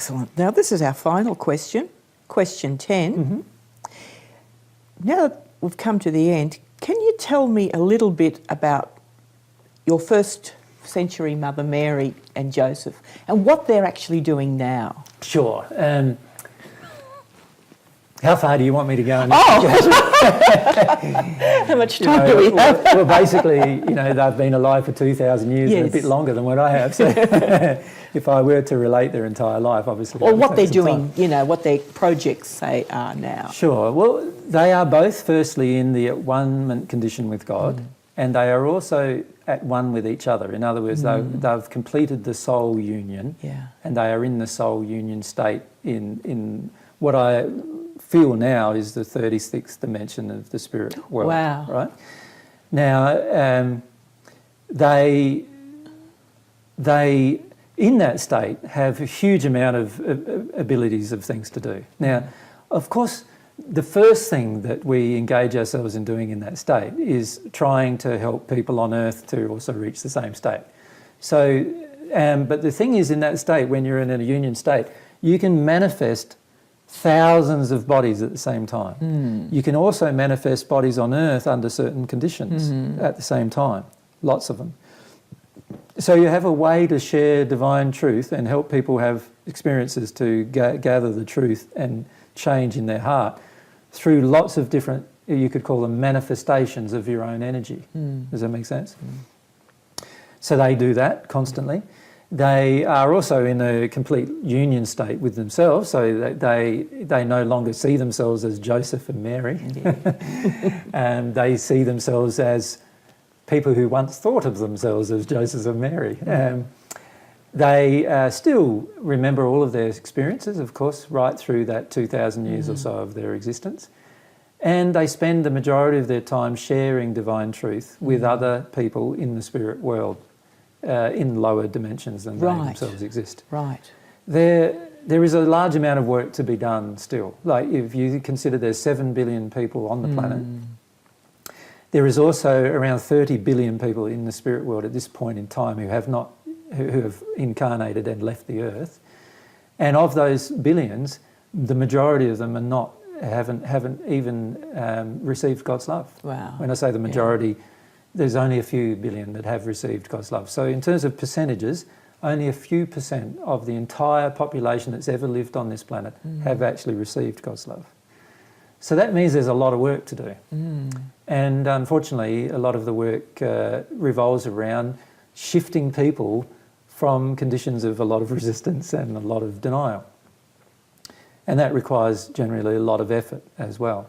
Excellent. Now, this is our final question, question 10. Mm-hmm. Now that we've come to the end, can you tell me a little bit about your first century Mother Mary and Joseph and what they're actually doing now? Sure. How far do you want me to go? How much time do we have? Well, basically, they've been alive for 2,000 years, and a bit longer than what I have. So if I were to relate their entire life, obviously... Or what they're doing, what their projects say are now. Sure. Well, they are both firstly in the at-one-ment condition with God, and they are also at one with each other. In other words, they've completed the soul union, and they are in the soul union state in what I feel now is the 36th dimension of the spirit world. Wow. Right? Now, they in that state have a huge amount of abilities of things to do. Now, of course, the first thing that we engage ourselves in doing in that state is trying to help people on earth to also reach the same state. So, but the thing is, in that state, when you're in a union state, you can manifest thousands of bodies at the same time. You can also manifest bodies on earth under certain conditions at the same time, lots of them. So you have a way to share divine truth and help people have experiences to gather the truth and change in their heart through lots of different, you could call them manifestations of your own energy. Does that make sense? So they do that constantly. They are also in a complete union state with themselves, so they no longer see themselves as Joseph and Mary. They see themselves as people who once thought of themselves as Joseph and Mary. They still remember all of their experiences, of course, right through that 2,000 years or so of their existence. And they spend the majority of their time sharing divine truth with other people in the spirit world. In lower dimensions than they themselves exist. Right. There is a large amount of work to be done still. Like if you consider there's 7 billion people on the planet, there is also around 30 billion people in the spirit world at this point in time who have incarnated and left the earth. And of those billions, the majority of them haven't even received God's love. Wow. When I say the majority, there's only a few billion that have received God's love. So in terms of percentages, only a few percent of the entire population that's ever lived on this planet have actually received God's love. So that means there's a lot of work to do. And unfortunately, a lot of the work revolves around shifting people from conditions of a lot of resistance and a lot of denial. And that requires generally a lot of effort as well.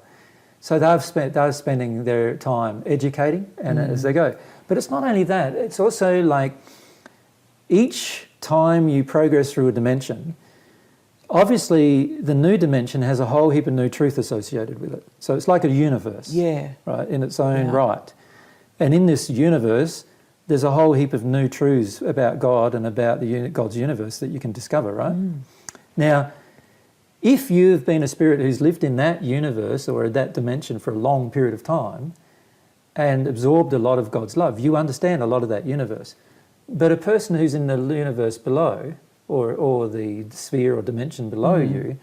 So they're spending their time educating and as they go. But it's not only that, it's also like each time you progress through a dimension, obviously the new dimension has a whole heap of new truth associated with it. So it's like a universe, right, in its own right. And in this universe, there's a whole heap of new truths about God and about God's universe that you can discover, right? Now, if you've been a spirit who's lived in that universe or that dimension for a long period of time and absorbed a lot of God's love, you understand a lot of that universe. But a person who's in the universe below or the sphere or dimension below you,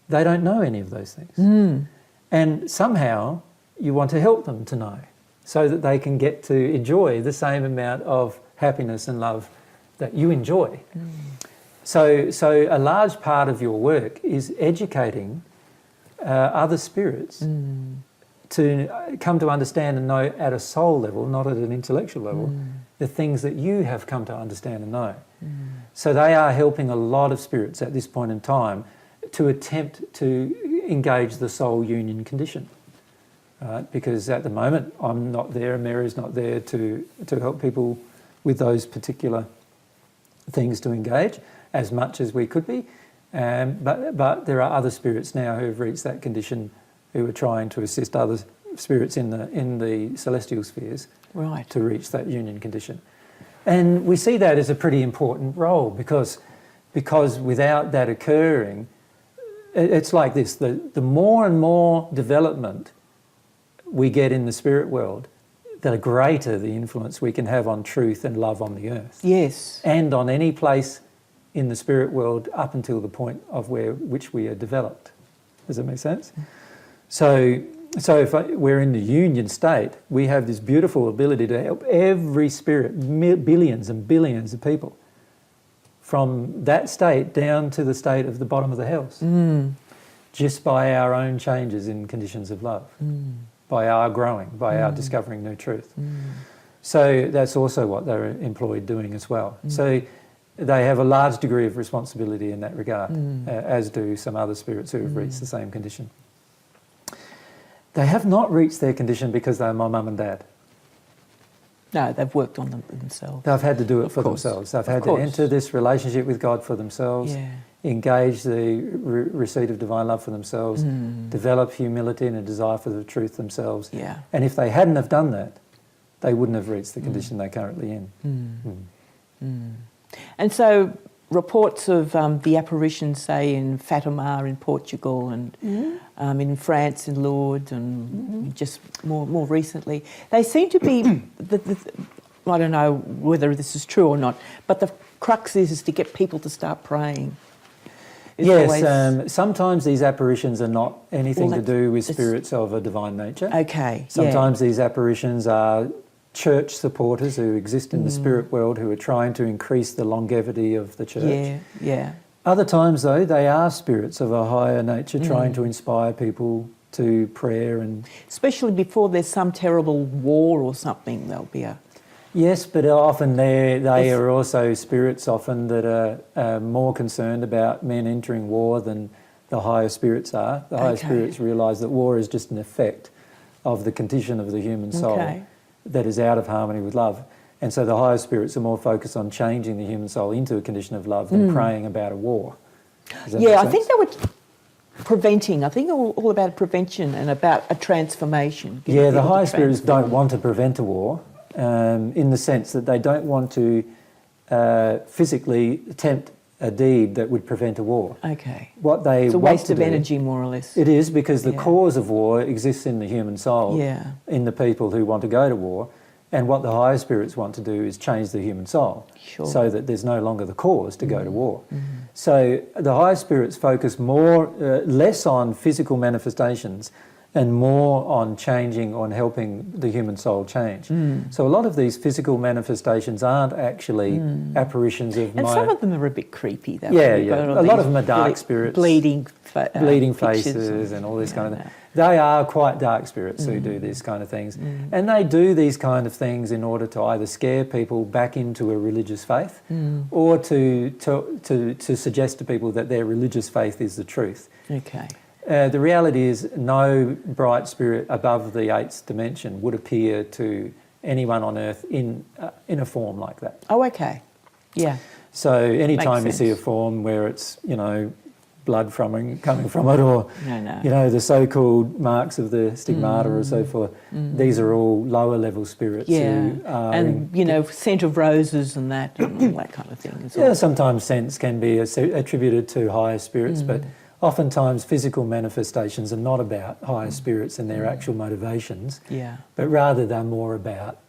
they don't know any of those things. And somehow you want to help them to know so that they can get to enjoy the same amount of happiness and love that you enjoy. So a large part of your work is educating other spirits to come to understand and know at a soul level, not at an intellectual level, the things that you have come to understand and know. So they are helping a lot of spirits at this point in time to attempt to engage the soul union condition. Because at the moment I'm not there and Mary's not there to help people with those particular things to engage as much as we could be, but there are other spirits now who have reached that condition who are trying to assist other spirits in the celestial spheres to reach that union condition. And we see that as a pretty important role because without that occurring, it's like this, the more and more development we get in the spirit world, the greater the influence we can have on truth and love on the earth. Yes. And on any place in the spirit world up until the point of which we are developed. Does that make sense? So if we're in the union state, we have this beautiful ability to help every spirit, billions and billions of people, from that state down to the state of the bottom of the hells, just by our own changes in conditions of love, by our growing, by our discovering new truth. So that's also what they're employed doing as well. So they have a large degree of responsibility in that regard, as do some other spirits who have reached the same condition. They have not reached their condition because they're my mum and dad. No, they've worked on them themselves. They've had to do it for themselves. They've had to enter this relationship with God for themselves, engage the receipt of divine love for themselves, develop humility and a desire for the truth themselves. And if they hadn't have done that, they wouldn't have reached the condition they're currently in. And so reports of the apparitions, say, in Fatima in Portugal and in France in Lourdes and just more recently, they seem to be, I don't know whether this is true or not, but the crux is to get people to start praying. Yes, sometimes these apparitions are not anything to do with spirits of a divine nature. Okay. Sometimes these apparitions are church supporters who exist in the spirit world who are trying to increase the longevity of the church. Other times, though, they are spirits of a higher nature trying to inspire people to prayer and... Especially before there's some terrible war or something, there'll be a... Yes, but often they are also spirits often that are more concerned about men entering war than the higher spirits are. The higher spirits realise that war is just an effect of the condition of the human soul that is out of harmony with love. And so the higher spirits are more focused on changing the human soul into a condition of love than praying about a war. I think they were preventing. I think all about prevention and about a transformation. Yeah, the higher spirits don't want to prevent a war in the sense that they don't want to physically attempt a deed that would prevent a war. Okay. What they it's a want waste to of do, energy, more or less. It is, because the cause of war exists in the human soul, in the people who want to go to war. And what the higher spirits want to do is change the human soul so that there's no longer the cause to go to war. So the higher spirits focus less on physical manifestations and more on changing, on helping the human soul change. So a lot of these physical manifestations aren't actually apparitions of and some of them are a bit creepy, though. A lot of them are dark spirits. Bleeding faces and all this kind of thing. They are quite dark spirits who do these kind of things. And they do these kind of things in order to either scare people back into a religious faith or to suggest to people that their religious faith is the truth. Okay. The reality is no bright spirit above the 8th dimension would appear to anyone on earth in a form like that. Oh, okay. Yeah. So anytime you see a form where it's, blood coming from it, or the so-called marks of the stigmata or so forth, these are all lower level spirits who are... And, scent of roses and that and all that kind of thing as well. Sometimes scents can be attributed to higher spirits, but oftentimes physical manifestations are not about higher spirits and their actual motivations, but rather they're more about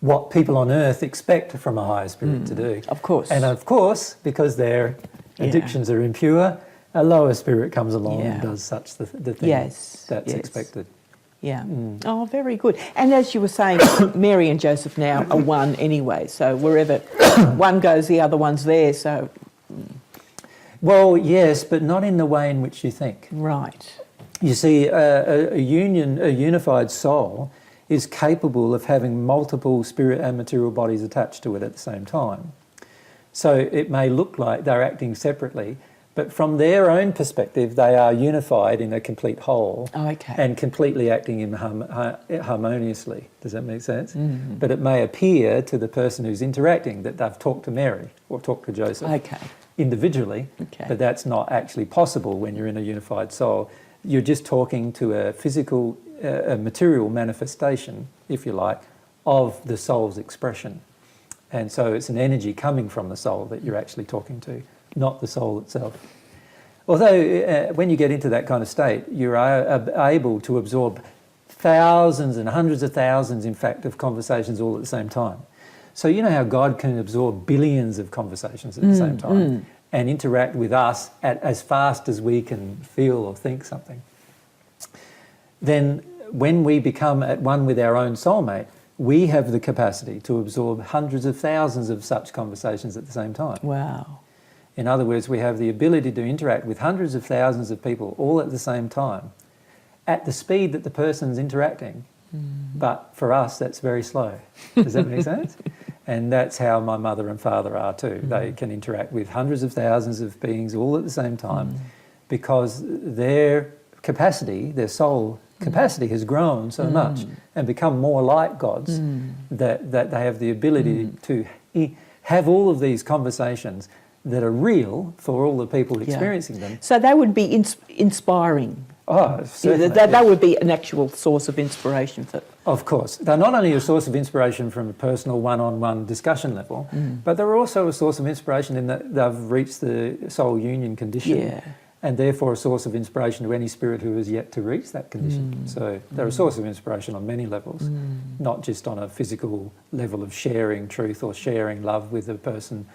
what people on earth expect from a higher spirit to do. Of course. And of course, because their addictions are impure, a lower spirit comes along and does such the thing that's expected. Yeah. Oh, very good. And as you were saying, Mary and Joseph now are one anyway, so wherever one goes, the other one's there, so... Well, yes, but not in the way in which you think. Right. You see, a unified soul is capable of having multiple spirit and material bodies attached to it at the same time. So it may look like they're acting separately, but from their own perspective, they are unified in a complete whole and completely acting harmoniously. Does that make sense? But it may appear to the person who's interacting that they've talked to Mary or talked to Joseph individually, but that's not actually possible when you're in a unified soul. You're just talking to a physical, a material manifestation, if you like, of the soul's expression. And so it's an energy coming from the soul that you're actually talking to, not the soul itself. Although when you get into that kind of state, you're able to absorb thousands and hundreds of thousands, in fact, of conversations all at the same time. So you know how God can absorb billions of conversations at the same time and interact with us at as fast as we can feel or think something. Then when we become at one with our own soulmate, we have the capacity to absorb hundreds of thousands of such conversations at the same time. Wow. In other words, we have the ability to interact with hundreds of thousands of people all at the same time at the speed that the person's interacting. But for us, that's very slow. Does that make sense? And that's how my mother and father are too. They can interact with hundreds of thousands of beings all at the same time because their capacity, their soul capacity has grown so much and become more like God's that they have the ability to have all of these conversations that are real for all the people experiencing them. So they would be inspiring. Oh, certainly. That would be an actual source of inspiration for... Of course. They're not only a source of inspiration from a personal one-on-one discussion level, but they're also a source of inspiration in that they've reached the soul union condition and therefore a source of inspiration to any spirit who has yet to reach that condition. So they're a source of inspiration on many levels, not just on a physical level of sharing truth or sharing love with a person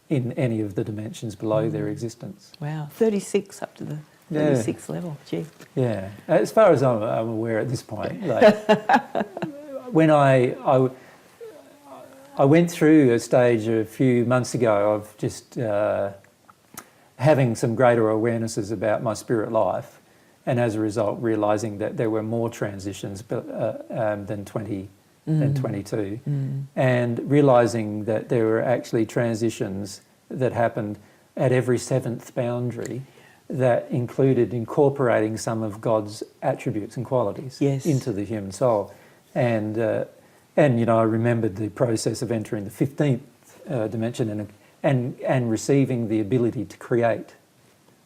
in any of the dimensions below their existence. Wow, 36 up to the 36th level, gee. Yeah, as far as I'm aware at this point, like, when I went through a stage a few months ago of just having some greater awarenesses about my spirit life, and as a result realising that there were more transitions than 22, and realising that there were actually transitions that happened at every seventh boundary that included incorporating some of God's attributes and qualities into the human soul. And you know, I remembered the process of entering the 15th dimension and receiving the ability to create.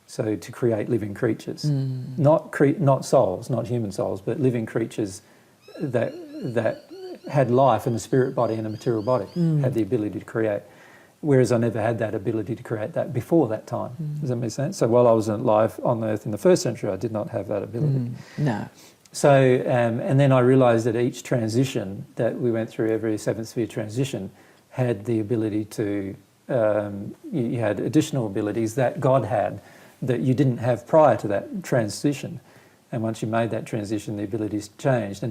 So to create living creatures, not souls, not human souls, but living creatures that had life in a spirit body and a material body, had the ability to create. Whereas I never had that ability to create that before that time. Does that make sense? So while I was alive on Earth in the first century, I did not have that ability. No. So, and then I realised that each transition that we went through, every seventh sphere transition, had the ability to, you had additional abilities that God had that you didn't have prior to that transition. And once you made that transition, the abilities changed.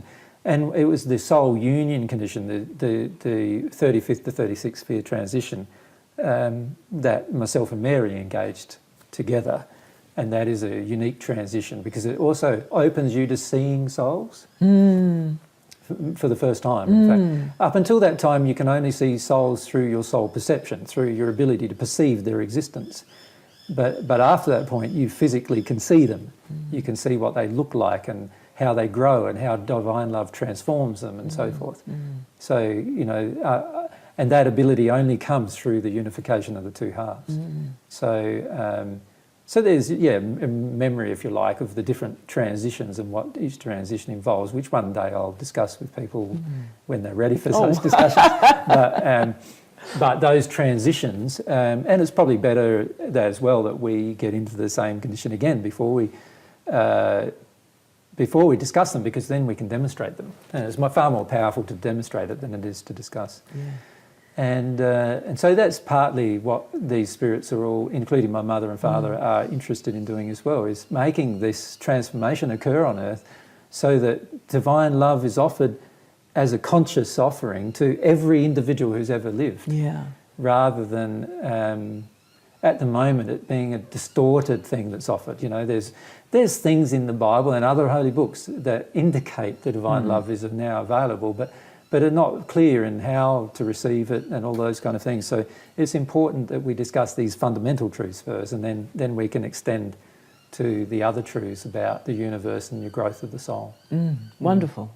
And it was the soul union condition, the 35th to 36th sphere transition, that myself and Mary engaged together. And that is a unique transition because it also opens you to seeing souls for the first time. In fact, up until that time, you can only see souls through your soul perception, through your ability to perceive their existence. But after that point, you physically can see them. You can see what they look like and how they grow and how divine love transforms them and so forth. So, you know, and that ability only comes through the unification of the two halves. So there's, a memory, if you like, of the different transitions and what each transition involves, which one day I'll discuss with people when they're ready for those discussions. But those transitions, and it's probably better as well that we get into the same condition again before we discuss them, because then we can demonstrate them. And it's far more powerful to demonstrate it than it is to discuss. And so that's partly what these spirits are all, including my mother and father, are interested in doing as well, is making this transformation occur on Earth so that divine love is offered as a conscious offering to every individual who's ever lived, rather than at the moment it being a distorted thing that's offered. You know, there's things in the Bible and other holy books that indicate the divine love is now available, but are not clear in how to receive it and all those kind of things. So it's important that we discuss these fundamental truths first, and then we can extend to the other truths about the universe and the growth of the soul. Wonderful.